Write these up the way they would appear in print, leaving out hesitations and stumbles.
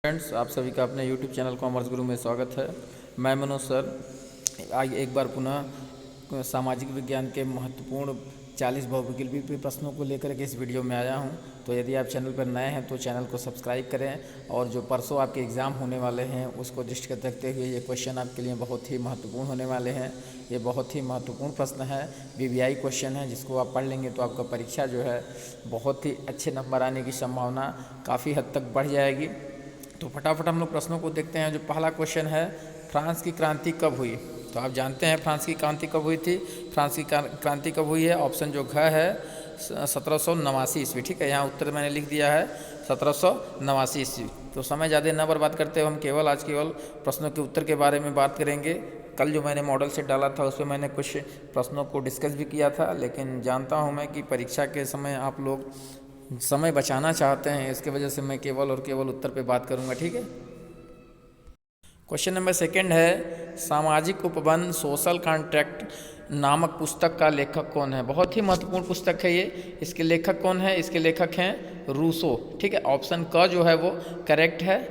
Friends, आप सभी का अपने YouTube चैनल कॉमर्स गुरु में स्वागत है। मैं मनोज सर आज एक बार पुनः सामाजिक विज्ञान के महत्वपूर्ण 40 बहुविकल्पी प्रश्नों को लेकर के इस वीडियो में आया हूं। तो यदि आप चैनल पर नए हैं तो चैनल को सब्सक्राइब करें और जो परसों आपके एग्ज़ाम होने वाले हैं उसको दृष्टिगत रखते हुए ये क्वेश्चन आपके लिए बहुत ही महत्वपूर्ण होने वाले हैं। ये बहुत ही महत्वपूर्ण प्रश्न है, VVI क्वेश्चन है, जिसको आप पढ़ लेंगे तो आपका परीक्षा जो है बहुत ही अच्छे नंबर आने की संभावना काफ़ी हद तक बढ़ जाएगी। तो फटाफट हम लोग प्रश्नों को देखते हैं। जो पहला क्वेश्चन है, फ्रांस की क्रांति कब हुई? तो आप जानते हैं फ्रांस की क्रांति कब हुई थी। फ्रांस की क्रांति कब हुई है? ऑप्शन जो घ है 1789 ईस्वी। ठीक है, यहाँ उत्तर मैंने लिख दिया है 1789 ईस्वी। तो समय ज़्यादा न बर्बाद करते हुए हम आज केवल प्रश्नों के उत्तर के बारे में बात करेंगे। कल जो मैंने मॉडल सेट डाला था उसमें मैंने कुछ प्रश्नों को डिस्कस भी किया था, लेकिन जानता हूँ मैं कि परीक्षा के समय आप लोग समय बचाना चाहते हैं, इसके वजह से मैं केवल और केवल उत्तर पे बात करूंगा। ठीक है, क्वेश्चन नंबर सेकंड है, सामाजिक उपबंध सोशल कॉन्ट्रैक्ट नामक पुस्तक का लेखक कौन है? बहुत ही महत्वपूर्ण पुस्तक है ये। इसके लेखक कौन है? इसके लेखक हैं रूसो। ठीक है, ऑप्शन क जो है वो करेक्ट है।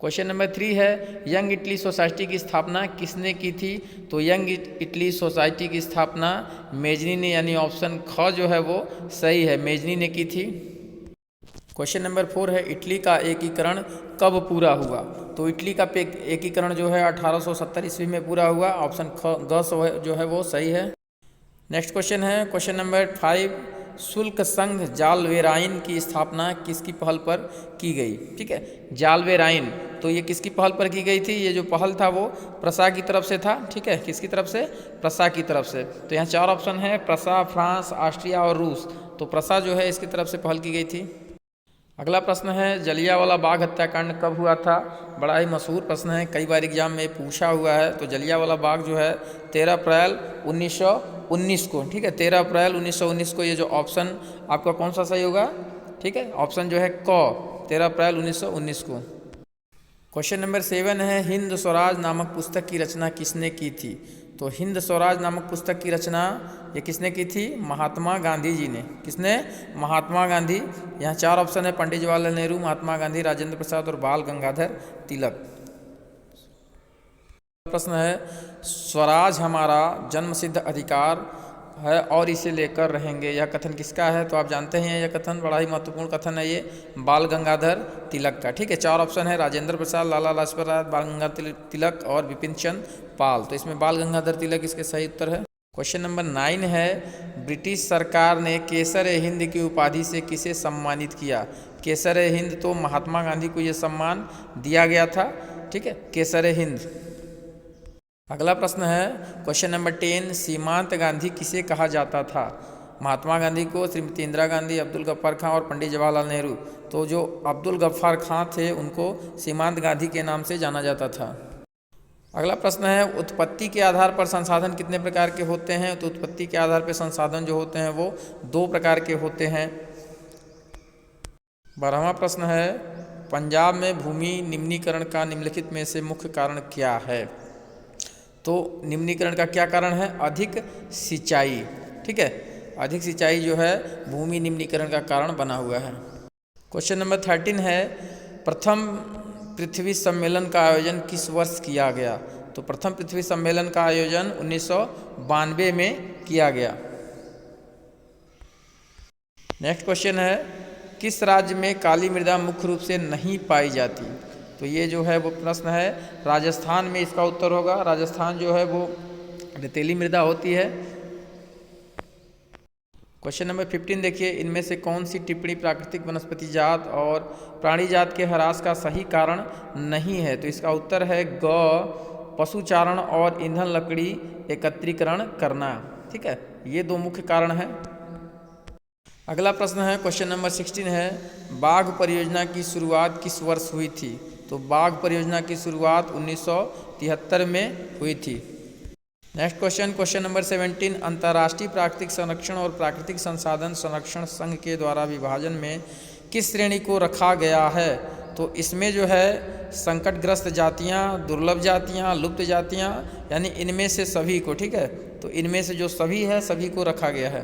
क्वेश्चन नंबर 3 है, यंग इटली सोसाइटी की स्थापना किसने की थी? तो यंग इटली सोसाइटी की स्थापना मेजनी ने, यानी ऑप्शन ख जो है वो सही है, मेजनी ने की थी। क्वेश्चन नंबर 4 है, इटली का एकीकरण कब पूरा हुआ? तो इटली का एकीकरण जो है 1870 ईस्वी में पूरा हुआ। ऑप्शन ग जो है वो सही है। नेक्स्ट क्वेश्चन है, क्वेश्चन नंबर 5, शुल्क संघ जालवेराइन की स्थापना किसकी पहल पर की गई? ठीक है, जालवेराइन, तो ये किसकी पहल पर की गई थी? ये जो पहल था वो प्रसा की तरफ से था। ठीक है, किसकी तरफ से? प्रसा की तरफ से। तो यहाँ 4 ऑप्शन है, प्रसा, फ्रांस, ऑस्ट्रिया और रूस। तो प्रसा जो है इसकी तरफ से पहल की गई थी। अगला प्रश्न है, जलियांवाला बाग हत्याकांड कब हुआ था? बड़ा ही मशहूर प्रश्न है, कई बार एग्जाम में पूछा हुआ है। तो जलियांवाला बाग जो है 13 अप्रैल 1919 को। ठीक है, 13 अप्रैल 1919 को। ये जो ऑप्शन आपका कौन सा सही होगा? ठीक है, ऑप्शन जो है क, 13 अप्रैल 1919 को। क्वेश्चन नंबर 7 है, हिंद स्वराज नामक पुस्तक की रचना किसने की थी? तो हिंद स्वराज नामक पुस्तक की रचना ये किसने की थी? महात्मा गांधी जी ने। किसने? महात्मा गांधी। यहाँ 4 ऑप्शन है, पंडित जवाहरलाल नेहरू, महात्मा गांधी, राजेंद्र प्रसाद और बाल गंगाधर तिलक। प्रश्न है, स्वराज हमारा जन्मसिद्ध अधिकार है और इसे लेकर रहेंगे, यह कथन किसका है? तो आप जानते हैं यह कथन बड़ा ही महत्वपूर्ण कथन है, ये बाल गंगाधर तिलक का। ठीक है, 4 ऑप्शन है, राजेंद्र प्रसाद, लाला लाजपत राय, बाल गंगाधर तिलक और विपिन चंद्र पाल। तो इसमें बाल गंगाधर तिलक इसके सही उत्तर है। क्वेश्चन नंबर 9 है, ब्रिटिश सरकार ने केसर हिंद की उपाधि से किसे सम्मानित किया? केसर हिंद, तो महात्मा गांधी को यह सम्मान दिया गया था। ठीक है, केसर हिंद। अगला प्रश्न है, क्वेश्चन नंबर 10, सीमांत गांधी किसे कहा जाता था? महात्मा गांधी को, श्रीमती इंदिरा गांधी, अब्दुल गफ्फार खां और पंडित जवाहरलाल नेहरू। तो जो अब्दुल गफ्फार खां थे उनको सीमांत गांधी के नाम से जाना जाता था। अगला प्रश्न है, उत्पत्ति के आधार पर संसाधन कितने प्रकार के होते हैं? तो उत्पत्ति के आधार पर संसाधन जो होते हैं वो 2 प्रकार के होते हैं। 12वां प्रश्न है, पंजाब में भूमि निम्नीकरण का निम्नलिखित में से मुख्य कारण क्या है? तो निम्नीकरण का क्या कारण है? अधिक सिंचाई। ठीक है, अधिक सिंचाई जो है भूमि निम्नीकरण का कारण बना हुआ है। क्वेश्चन नंबर 13 है, प्रथम पृथ्वी सम्मेलन का आयोजन किस वर्ष किया गया? तो प्रथम पृथ्वी सम्मेलन का आयोजन 1992 में किया गया। नेक्स्ट क्वेश्चन है, किस राज्य में काली मृदा मुख्य रूप से नहीं पाई जाती? तो ये जो है वो प्रश्न है, राजस्थान में इसका उत्तर होगा। राजस्थान जो है वो रेतीली मृदा होती है। क्वेश्चन नंबर 15 देखिए, इनमें से कौन सी टिप्पणी प्राकृतिक वनस्पति जात और प्राणी जात के ह्रास का सही कारण नहीं है? तो इसका उत्तर है ग, पशुचारण और ईंधन लकड़ी एकत्रीकरण करना। ठीक है, ये 2 मुख्य कारण हैं। अगला प्रश्न है, क्वेश्चन नंबर 16 है, बाघ परियोजना की शुरुआत किस वर्ष हुई थी? तो बाघ परियोजना की शुरुआत 1973 में हुई थी। नेक्स्ट क्वेश्चन, क्वेश्चन नंबर 17, अंतर्राष्ट्रीय प्राकृतिक संरक्षण और प्राकृतिक संसाधन संरक्षण संघ के द्वारा विभाजन में किस श्रेणी को रखा गया है? तो इसमें जो है संकटग्रस्त जातियाँ, दुर्लभ जातियाँ, लुप्त जातियाँ, यानी इनमें से सभी को। ठीक है, तो इनमें से जो सभी है सभी को रखा गया है।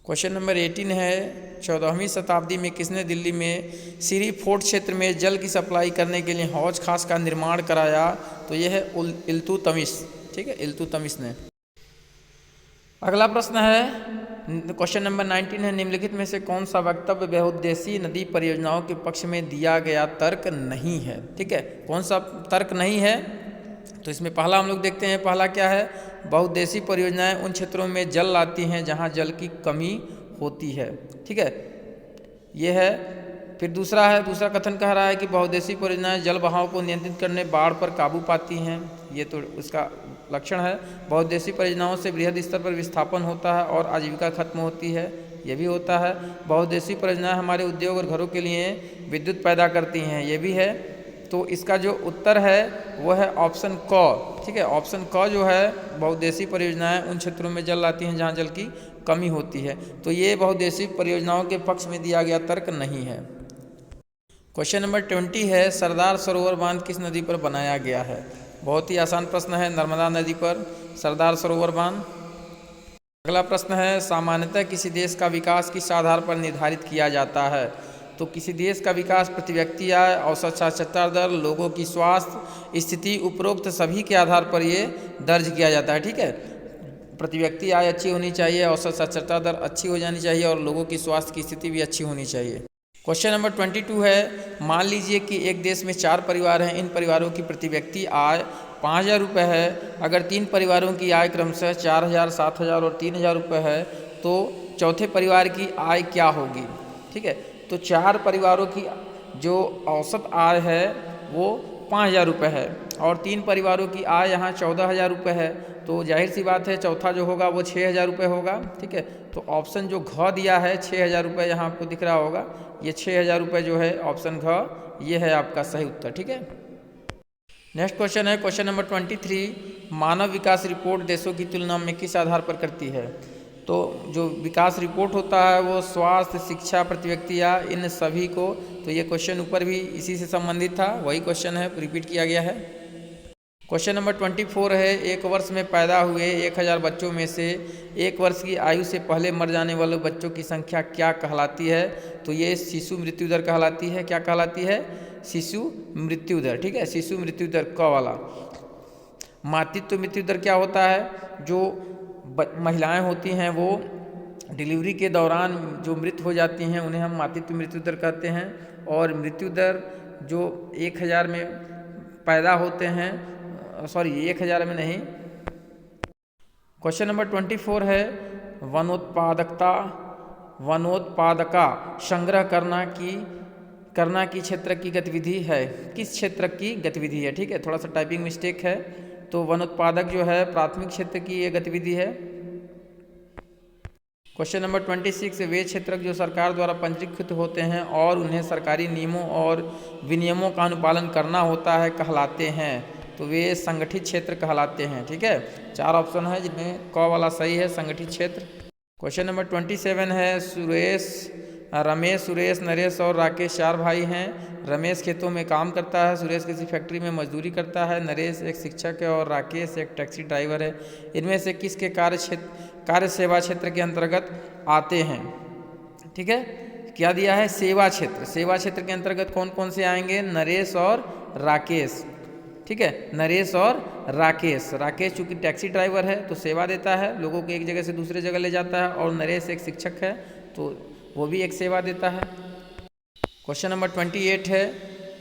क्वेश्चन नंबर 18 है, 14वीं शताब्दी में किसने दिल्ली में सीरी फोर्ट क्षेत्र में जल की सप्लाई करने के लिए हौज खास का निर्माण कराया? तो यह है इल्तुतमिश। ठीक है, इल्तुतमिश ने। अगला प्रश्न है, क्वेश्चन नंबर 19 है, निम्नलिखित में से कौन सा वक्तव्य बहुउद्देशीय नदी परियोजनाओं के पक्ष में दिया गया तर्क नहीं है? ठीक है, कौन सा तर्क नहीं है? तो इसमें पहला हम लोग देखते हैं, पहला क्या है, बहुउद्देशीय परियोजनाएं उन क्षेत्रों में जल लाती हैं जहां जल की कमी होती है। ठीक है, ये है। फिर दूसरा है, दूसरा कथन कह रहा है कि बहुउद्देशीय परियोजनाएं जल बहाव को नियंत्रित करने, बाढ़ पर काबू पाती हैं। ये तो उसका लक्षण है। बहुउद्देशीय परियोजनाओं से बृहद स्तर पर विस्थापन होता है और आजीविका खत्म होती है, ये भी होता है। बहुउद्देशीय परियोजनाएं हमारे उद्योग और घरों के लिए विद्युत पैदा करती हैं, ये भी है। तो इसका जो उत्तर है वो है ऑप्शन क। ठीक है, ऑप्शन क जो है, बहुउद्देशीय परियोजनाएं उन क्षेत्रों में जल लाती हैं जहां जल की कमी होती है। तो ये बहुउद्देशीय परियोजनाओं के पक्ष में दिया गया तर्क नहीं है। क्वेश्चन नंबर 20 है, सरदार सरोवर बांध किस नदी पर बनाया गया है? बहुत ही आसान प्रश्न है, नर्मदा नदी पर सरदार सरोवर बांध। अगला प्रश्न है, सामान्यतः किसी देश का विकास किस आधार पर निर्धारित किया जाता है? तो किसी देश का विकास प्रति व्यक्ति आय, औसत साक्षरता दर, लोगों की स्वास्थ्य स्थिति, उपरोक्त सभी के आधार पर ये दर्ज किया जाता है। ठीक है, प्रति व्यक्ति आय अच्छी होनी चाहिए, औसत साक्षरता दर अच्छी हो जानी चाहिए और लोगों की स्वास्थ्य की स्थिति भी अच्छी होनी चाहिए। क्वेश्चन नंबर 22 है, मान लीजिए कि एक देश में 4 परिवार हैं, इन परिवारों की प्रति व्यक्ति आय 5,000 रुपये है। अगर 3 परिवारों की आय क्रमशः 4,000, 7,000 और 3,000 रुपये है तो चौथे परिवार की आय क्या होगी? ठीक है, तो 4 परिवारों की जो औसत आय है वो 5,000 रुपये है और 3 परिवारों की आय यहाँ 14,000 रुपये है। तो जाहिर सी बात है चौथा जो होगा वो 6,000 रुपये होगा। ठीक है, तो ऑप्शन जो घ दिया है 6,000 रुपये, यहाँ आपको दिख रहा होगा, ये 6,000 रुपये जो है ऑप्शन घ, ये है आपका सही उत्तर। ठीक है, नेक्स्ट क्वेश्चन है, क्वेश्चन नंबर 23, मानव विकास रिपोर्ट देशों की तुलना में किस आधार पर करती है? तो जो विकास रिपोर्ट होता है वो स्वास्थ्य, शिक्षा, प्रति व्यक्ति या इन सभी को, तो ये क्वेश्चन ऊपर भी इसी से संबंधित था, वही क्वेश्चन है, रिपीट किया गया है। क्वेश्चन नंबर 24 है, एक वर्ष में पैदा हुए 1,000 बच्चों में से 1 वर्ष की आयु से पहले मर जाने वाले बच्चों की संख्या क्या कहलाती है? तो ये शिशु मृत्यु दर कहलाती है। क्या कहलाती है? शिशु मृत्यु दर। ठीक है, शिशु मृत्यु दर क वाला। मातृत्व मृत्यु दर क्या होता है? जो महिलाएं होती हैं वो डिलीवरी के दौरान जो मृत हो जाती हैं उन्हें हम मातृत्व मृत्यु दर कहते हैं। और मृत्यु दर जो 1,000 में पैदा होते हैं, सॉरी 1,000 में नहीं। क्वेश्चन नंबर 24 है, वनोत्पादका संग्रह करना की क्षेत्र की गतिविधि है। किस क्षेत्र की गतिविधि है? ठीक है, थोड़ा सा टाइपिंग मिस्टेक है। तो वनोत्पादक जो है प्राथमिक क्षेत्र की ये गतिविधि है। क्वेश्चन नंबर 26, वे क्षेत्र जो सरकार द्वारा पंजीकृत होते हैं और उन्हें सरकारी नियमों और विनियमों का अनुपालन करना होता है कहलाते हैं? तो वे संगठित क्षेत्र कहलाते हैं। ठीक है, 4 ऑप्शन है जिनमें क वाला सही है, संगठित क्षेत्र। क्वेश्चन नंबर 27 है, रमेश, सुरेश, नरेश और राकेश 4 भाई हैं। रमेश खेतों में काम करता है, सुरेश किसी फैक्ट्री में मजदूरी करता है, नरेश एक शिक्षक है और राकेश एक टैक्सी ड्राइवर है। इनमें से किसके कार्य सेवा क्षेत्र के अंतर्गत आते हैं? ठीक है, क्या दिया है? सेवा क्षेत्र। सेवा क्षेत्र के अंतर्गत कौन कौन से आएंगे? नरेश और राकेश। ठीक है, नरेश और राकेश। राकेश चूँकि टैक्सी ड्राइवर है तो सेवा देता है, लोगों को एक जगह से दूसरे जगह ले जाता है, और नरेश एक शिक्षक है तो वो भी एक सेवा देता है। क्वेश्चन नंबर 28 है,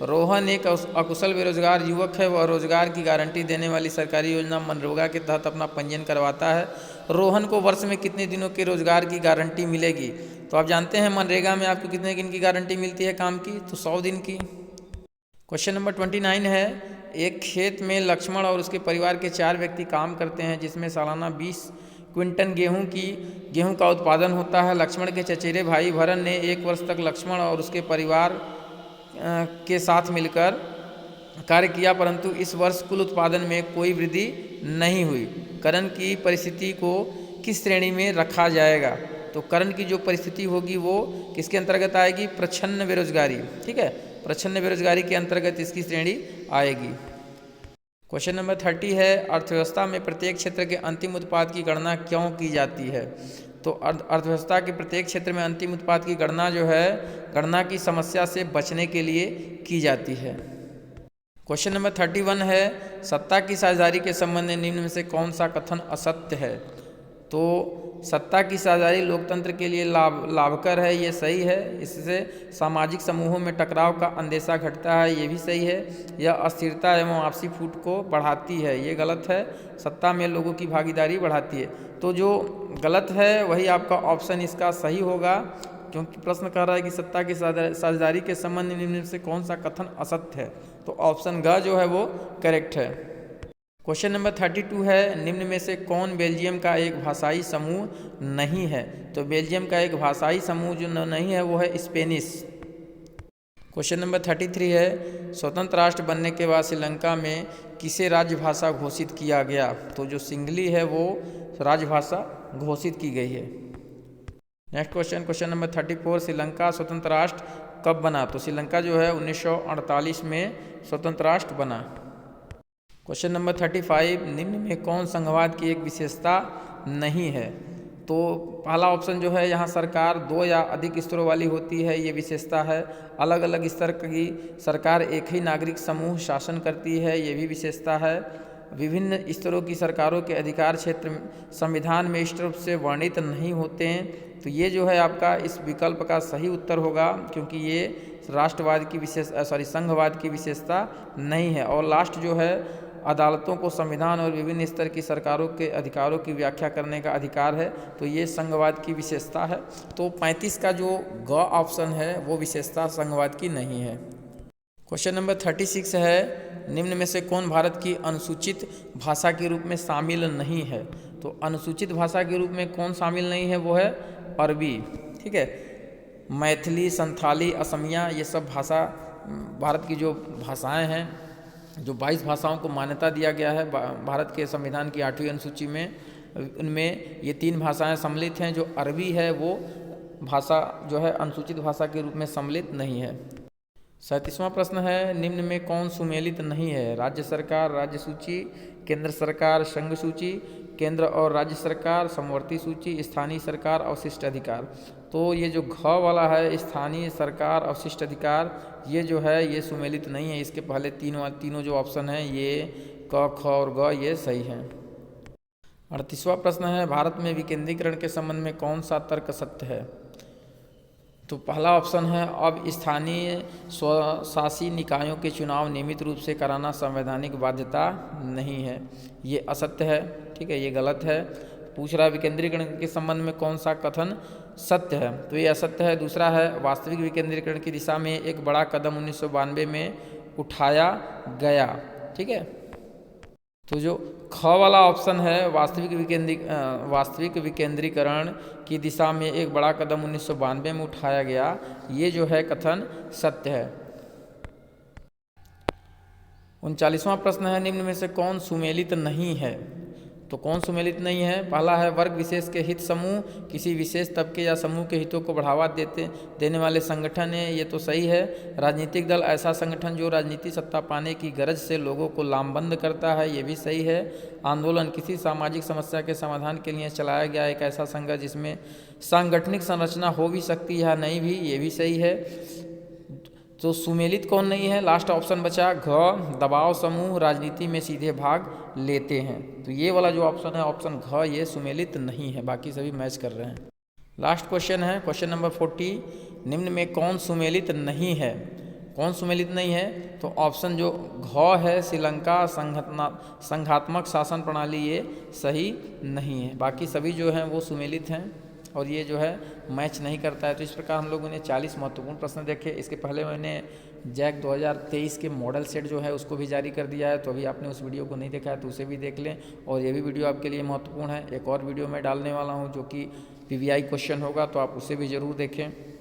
रोहन एक अकुशल बेरोजगार युवक है, वह रोजगार की गारंटी देने वाली सरकारी योजना मनरेगा के तहत अपना पंजीयन करवाता है। रोहन को वर्ष में कितने दिनों के रोजगार की गारंटी मिलेगी? तो आप जानते हैं मनरेगा में आपको कितने दिन की गारंटी मिलती है काम की? तो 100 दिन की। क्वेश्चन नंबर 29 है, एक खेत में लक्ष्मण और उसके परिवार के 4 व्यक्ति काम करते हैं जिसमें सालाना 20 क्विंटल गेहूं का उत्पादन होता है। लक्ष्मण के चचेरे भाई भरन ने 1 वर्ष तक लक्ष्मण और उसके परिवार के साथ मिलकर कार्य किया, परंतु इस वर्ष कुल उत्पादन में कोई वृद्धि नहीं हुई। करण की परिस्थिति को किस श्रेणी में रखा जाएगा? तो करण की जो परिस्थिति होगी वो किसके अंतर्गत आएगी? प्रच्छन्न बेरोजगारी। ठीक है, प्रच्छन्न बेरोजगारी के अंतर्गत इसकी श्रेणी आएगी। क्वेश्चन नंबर 30 है, अर्थव्यवस्था में प्रत्येक क्षेत्र के अंतिम उत्पाद की गणना क्यों की जाती है? तो अर्थव्यवस्था के प्रत्येक क्षेत्र में अंतिम उत्पाद की गणना जो है गणना की समस्या से बचने के लिए की जाती है। क्वेश्चन नंबर 31 है, सत्ता की साझेदारी के संबंध में निम्न में से कौन सा कथन असत्य है? तो सत्ता की साझेदारी लोकतंत्र के लिए लाभकर है, ये सही है। इससे सामाजिक समूहों में टकराव का अंदेशा घटता है, ये भी सही है। यह अस्थिरता एवं आपसी फूट को बढ़ाती है, ये गलत है। सत्ता में लोगों की भागीदारी बढ़ाती है। तो जो गलत है वही आपका ऑप्शन इसका सही होगा, क्योंकि प्रश्न कह रहा है कि सत्ता की साझेदारी के संबंध में निम्न से कौन सा कथन असत्य है, तो ऑप्शन ग जो है वो करेक्ट है। क्वेश्चन नंबर 32 है, निम्न में से कौन बेल्जियम का एक भाषाई समूह नहीं है? तो बेल्जियम का एक भाषाई समूह जो नहीं है वो है स्पेनिश। क्वेश्चन नंबर 33 है, स्वतंत्र राष्ट्र बनने के बाद श्रीलंका में किसे राजभाषा घोषित किया गया? तो जो सिंगली है वो राजभाषा घोषित की गई है। नेक्स्ट क्वेश्चन नंबर 34, श्रीलंका स्वतंत्र राष्ट्र कब बना? तो श्रीलंका जो है 1948 में स्वतंत्र राष्ट्र बना। क्वेश्चन नंबर 35, निम्न में कौन संघवाद की एक विशेषता नहीं है? तो पहला ऑप्शन जो है यहाँ सरकार 2 या अधिक स्तरों वाली होती है, ये विशेषता है। अलग अलग स्तर की सरकार एक ही नागरिक समूह शासन करती है, ये भी विशेषता है। विभिन्न स्तरों की सरकारों के अधिकार क्षेत्र संविधान में स्पष्ट रूप से वर्णित नहीं होते हैं, तो ये जो है आपका इस विकल्प का सही उत्तर होगा, क्योंकि ये राष्ट्रवाद की संघवाद की विशेषता नहीं है। और लास्ट जो है अदालतों को संविधान और विभिन्न स्तर की सरकारों के अधिकारों की व्याख्या करने का अधिकार है, तो ये संघवाद की विशेषता है। तो 35 का जो ग ऑप्शन है वो विशेषता संघवाद की नहीं है। क्वेश्चन नंबर 36 है, निम्न में से कौन भारत की अनुसूचित भाषा के रूप में शामिल नहीं है? तो अनुसूचित भाषा के रूप में कौन शामिल नहीं है वो है अरबी, ठीक है। मैथिली, संथाली, असमिया, ये सब भाषा भारत की जो भाषाएं हैं, जो 22 भाषाओं को मान्यता दिया गया है भारत के संविधान की 8वीं अनुसूची में, उनमें ये 3 भाषाएं सम्मिलित हैं। जो अरबी है वो भाषा जो है अनुसूचित भाषा के रूप में सम्मिलित नहीं है। 37वां प्रश्न है, निम्न में कौन सुमेलित नहीं है? राज्य सरकार, राज्य सूची, केंद्र सरकार, संघ सूची, केंद्र और राज्य सरकार, समवर्ती सूची, स्थानीय सरकार, अवशिष्ट अधिकार। तो ये जो घ वाला है स्थानीय सरकार, अवशिष्ट अधिकार, ये जो है ये सुमेलित नहीं है। इसके पहले तीनों जो ऑप्शन हैं ये क, ख और ग ये सही हैं। 38वां प्रश्न है, भारत में विकेंद्रीकरण के संबंध में कौन सा तर्क सत्य है? तो पहला ऑप्शन है, अब स्थानीय स्वशासी निकायों के चुनाव नियमित रूप से कराना संवैधानिक बाध्यता नहीं है, ये असत्य है, ठीक है, ये गलत है। पूछ रहा है विकेंद्रीकरण के संबंध में कौन सा कथन सत्य है? तो ये असत्य है। दूसरा है, वास्तविक विकेंद्रीकरण की दिशा में एक बड़ा कदम 1992 में उठाया गया, ठीक है। तो जो ख वाला ऑप्शन है, वास्तविक विकेंद्रीकरण की दिशा में एक बड़ा कदम 1992 में उठाया गया, ये जो है कथन सत्य है। 39वां प्रश्न है, निम्न में से कौन सुमेलित नहीं है? तो कौन सुमेलित नहीं है? पहला है, वर्ग विशेष के हित समूह किसी विशेष तबके या समूह के हितों को बढ़ावा देने वाले संगठन है, ये तो सही है। राजनीतिक दल ऐसा संगठन जो राजनीतिक सत्ता पाने की गरज से लोगों को लामबंद करता है, ये भी सही है। आंदोलन किसी सामाजिक समस्या के समाधान के लिए चलाया गया एक ऐसा संघ जिसमें सांगठनिक संरचना हो भी सकती है या नहीं भी, ये भी सही है। तो सुमेलित कौन नहीं है? लास्ट ऑप्शन बचा घ, दबाव समूह राजनीति में सीधे भाग लेते हैं। तो ये वाला जो ऑप्शन है ऑप्शन घ, ये सुमेलित नहीं है, बाकी सभी मैच कर रहे हैं। लास्ट क्वेश्चन है क्वेश्चन नंबर 40, निम्न में कौन सुमेलित नहीं है? कौन सुमेलित नहीं है? तो ऑप्शन जो घ है, श्रीलंका संघात्मक शासन प्रणाली, ये सही नहीं है। बाकी सभी जो हैं वो सुमेलित हैं और ये जो है मैच नहीं करता है। तो इस प्रकार हम लोगों ने 40 महत्वपूर्ण प्रश्न देखे। इसके पहले मैंने जैक 2023 के मॉडल सेट जो है उसको भी जारी कर दिया है, तो अभी आपने उस वीडियो को नहीं देखा है तो उसे भी देख लें। और ये भी वीडियो आपके लिए महत्वपूर्ण है। एक और वीडियो मैं डालने वाला हूँ जो कि PVI क्वेश्चन होगा, तो आप उसे भी ज़रूर देखें।